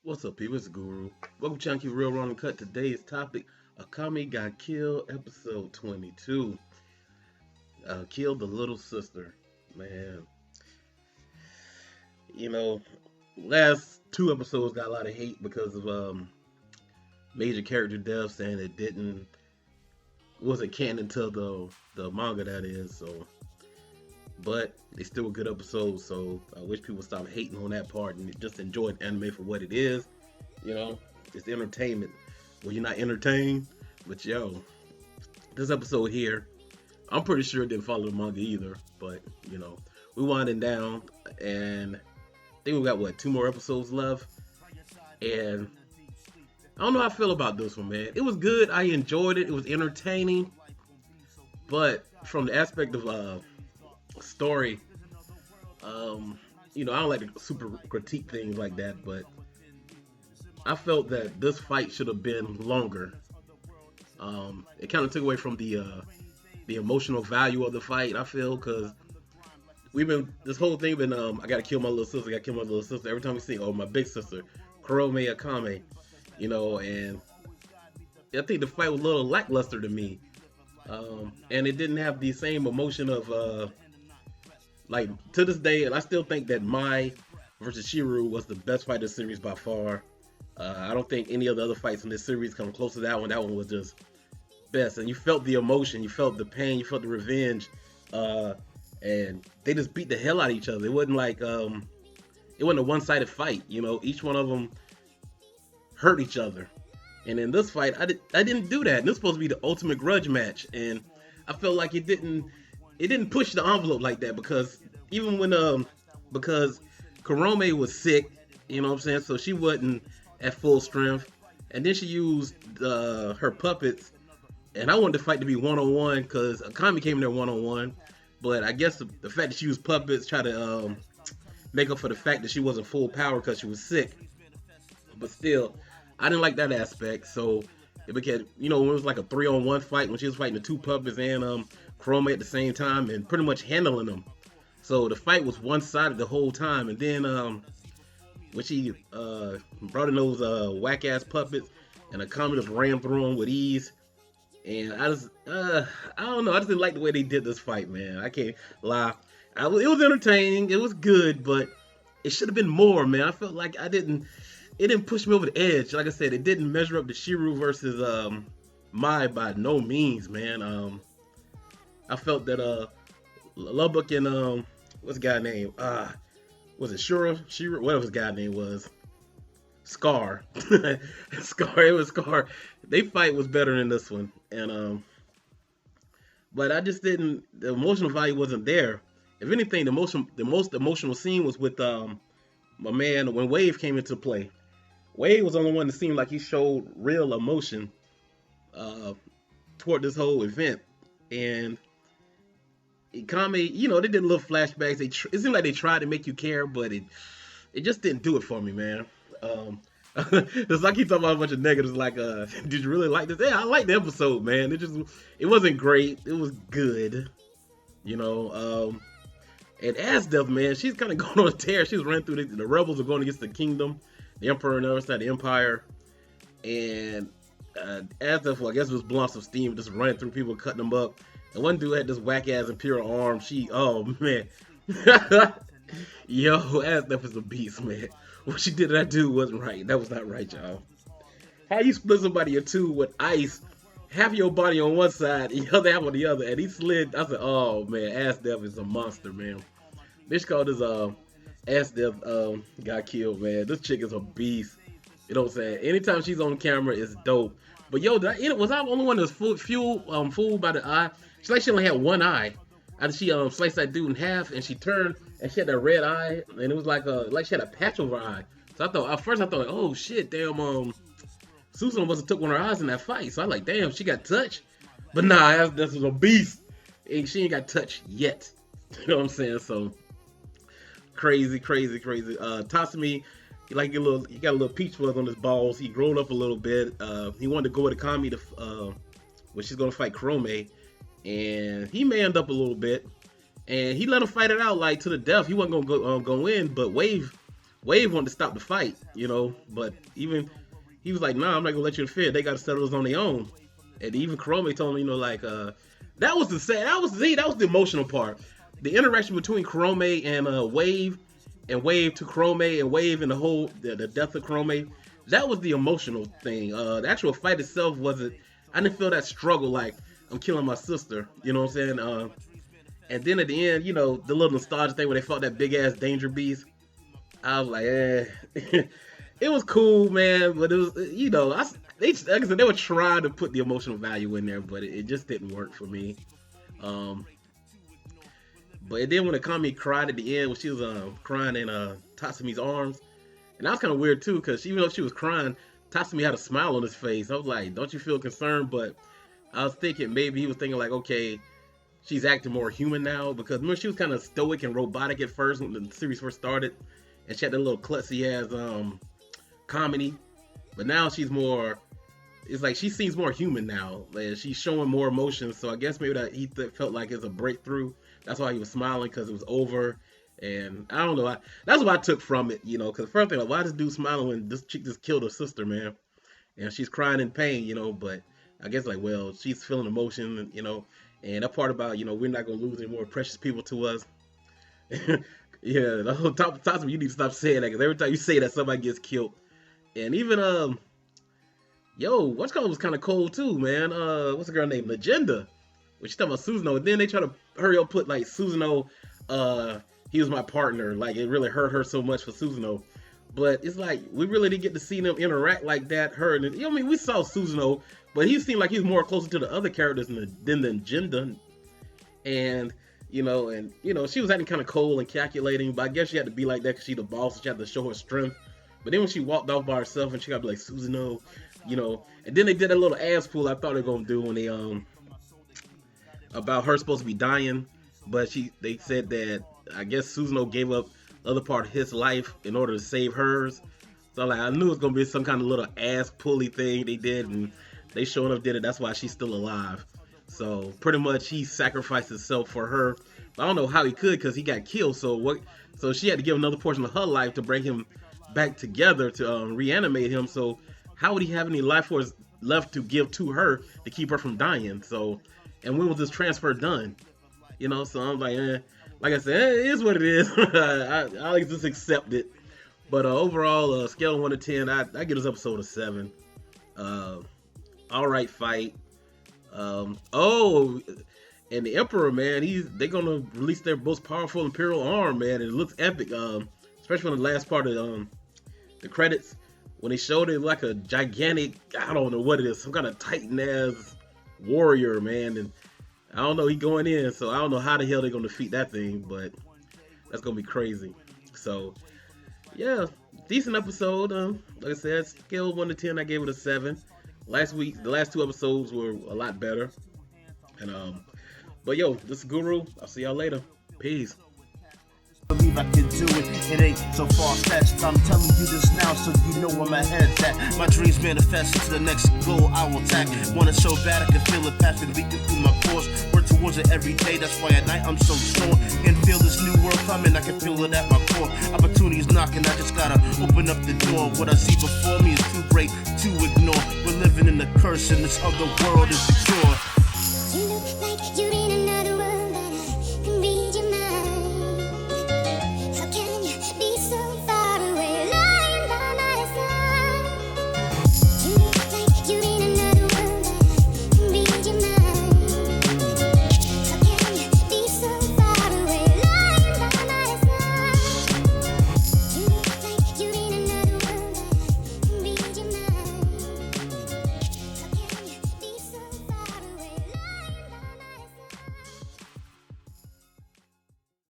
What's up, people? It's the Guru. Welcome to Chunky Real Raw and Cut. Today's topic: Akame got killed. Episode 22. Killed the little sister. Man, you know, last two episodes got a lot of hate because of major character deaths, and it didn't wasn't canon to the manga that is. So, but they still were good episodes. So I wish people stop hating on that part and just enjoy the anime for what it is. You know, it's entertainment. Well, you're not entertained, but yo, this episode here, I'm pretty sure it didn't follow the manga either. But we winding down, and I think we got two more episodes left. And I don't know how I feel about this one, man. It was good. I enjoyed it. It was entertaining, but from the aspect of story, I don't like to super critique things like that, but I felt that this fight should have been longer. It kind of took away from the emotional value of the fight. I feel because this whole thing been I gotta kill my little sister. I gotta kill my little sister. Every time we see my big sister, Kurome Akame, and I think the fight was a little lackluster to me, and it didn't have the same emotion of like to this day, and I still think that Mai versus Shiru was the best fight of the series by far. I don't think any of the other fights in this series come close to that one. That one was just best, and you felt the emotion, you felt the pain, you felt the revenge, and they just beat the hell out of each other. It wasn't like it wasn't a one-sided fight. Each one of them hurt each other, and in this fight, I didn't do that. And this was supposed to be the ultimate grudge match, and I felt like it didn't push the envelope like that because even when because Kurome was sick, you know what I'm saying, so she wasn't at full strength, and then she used her puppets, and I wanted the fight to be one-on-one because Akame came in there one-on-one, but I guess the fact that she used puppets tried to make up for the fact that she wasn't full power because she was sick. But still, I didn't like that aspect, so it became, when it was like a 3-on-1 fight, when she was fighting the two puppets and Kurome at the same time and pretty much handling them. So the fight was one-sided the whole time, and then when she brought in those whack-ass puppets, and Akame just ran through them with ease, and I don't know, I just didn't like the way they did this fight, man. I can't lie. It was entertaining, it was good, but it should have been more, man. I felt like it didn't push me over the edge. Like I said, it didn't measure up to Shiru versus Mai by no means, man. I felt that Lubbock and what's the guy name? Was it Shira? Whatever his guy name was. Scar. Scar, it was Scar. They fight was better than this one. And but I just didn't, the emotional value wasn't there. If anything, the most emotional scene was with my man when Wave came into play. Wade was the only one that seemed like he showed real emotion toward this whole event. And Akame, they did little flashbacks. It seemed like they tried to make you care, but it just didn't do it for me, man. It's like he talking about a bunch of negatives. Like, did you really like this? Yeah, I liked the episode, man. It wasn't great. It was good, And Asdeath, man, she's kind of going on a tear. She was running through the rebels are going against the kingdom, the emperor and the other side of the empire, and Asdeath, well, I guess it was blowing some steam, just running through people, cutting them up. And one dude had this whack ass imperial arm. Oh man, yo, Asdeath is a beast, man. What she did to that dude wasn't right. That was not right, y'all. How you split somebody in two with ice? Half your body on one side, the other half on the other, and he slid. I said, "Oh man, Asdeath is a monster, man." Bitch called his Asdeath got killed, man. This chick is a beast. You know what I'm saying? Anytime she's on camera, it's dope. But yo, was I the only one that was fooled by the eye? She only had one eye. After she sliced that dude in half, and she turned, and she had that red eye, and it was like she had a patch over her eye. So at first I thought, oh shit, damn, Susan must have took one of her eyes in that fight. So I was like, damn, she got touched. But nah, this was a beast, and she ain't got touched yet. You know what I'm saying? So crazy. Tasumi, he got a little peach fuzz on his balls. He grown up a little bit. He wanted to go with Akame when she's gonna fight Kurome. And he manned up a little bit, and he let him fight it out like to the death. He wasn't gonna go in, but Wave Wave wanted to stop the fight, you know, but even he was like, nah, I'm not gonna let you interfere. They got to settle this on their own. And even Kurome told him, you know, like that was the emotional part. The interaction between Kurome and Wave to Kurome and Wave and the death of Kurome. That was the emotional thing. The actual fight itself wasn't. I didn't feel that struggle like I'm killing my sister. You know what I'm saying? And then at the end, you know, the little nostalgia thing where they fought that big ass danger beast. I was like, it was cool, man. But it was, you know, like I said, they were trying to put the emotional value in there, but it just didn't work for me. But then when Akame cried at the end, when she was crying in Tatsumi's arms, and that was kind of weird too, because even though she was crying, Tatsumi had a smile on his face. I was like, don't you feel concerned? But I was thinking maybe he was thinking like, okay, she's acting more human now, because remember she was kind of stoic and robotic at first when the series first started, and she had that little klutzy ass comedy. But now she's more. It's like she seems more human now. Like she's showing more emotions. So I guess maybe that he felt like it's a breakthrough. That's why he was smiling, because it was over. And I don't know. That's what I took from it, you know. Because first thing, like, why this dude smiling when this chick just killed her sister, man? And she's crying in pain, you know. But I guess like, well, she's feeling emotion, you know. And that part about, you know, we're not gonna lose any more precious people to us. Yeah, the whole top of you need to stop saying that, because every time you say that, somebody gets killed. And even what's called was kind of cold too, man. What's the girl named Legenda? When she talking about Susanoo, and then they try to hurry up put like Susanoo, he was my partner. Like it really hurt her so much for Susanoo. But it's like we really didn't get to see them interact like that. Her and you know, I mean, we saw Susanoo, but he seemed like he was more closer to the other characters than the Legenda. And you know, she was acting kind of cold and calculating. But I guess she had to be like that because she's the boss. So she had to show her strength. But then when she walked off by herself and she got to be like, Susanoo, you know, and then they did that little ass pull I thought they were gonna do when they about her supposed to be dying, but they said that I guess Susanoo gave up the other part of his life in order to save hers. So like I knew it was gonna be some kind of little ass pulley thing they did, and they sure enough did it. That's why she's still alive. So pretty much he sacrificed himself for her. But I don't know how he could, because he got killed. So she had to give another portion of her life to bring him back together to reanimate him. So how would he have any life force left to give to her to keep her from dying? So, and when was this transfer done? You know, so I'm like, like I said, it is what it is. I just accept it. But overall, scale of 1 to 10, I give this episode a 7. All right fight. And the Emperor, man, they're gonna release their most powerful Imperial arm, man. And it looks epic. Especially on the last part of the credits, when they showed it like a gigantic, I don't know what it is, some kind of Titan ass warrior, man. And I don't know, he going in, so I don't know how the hell they're gonna defeat that thing, but that's gonna be crazy. So yeah, decent episode. Like I said, scale 1 to 10, I gave it a 7. The last 2 episodes were a lot better. And but yo, this is Guru. I'll see y'all later. Peace. Believe I can do it, it ain't so far-fetched. I'm telling you this now so you know where my head's at. My dreams manifest to the next goal I will attack. Want it so bad I can feel it passing leaking through my pores. Work towards it every day, that's why at night I'm so torn. Can feel this new world coming, I can feel it at my core. Opportunities knocking, I just gotta open up the door. What I see before me is too great to ignore. We're living in a curse and this other world is secure. You look like you didn't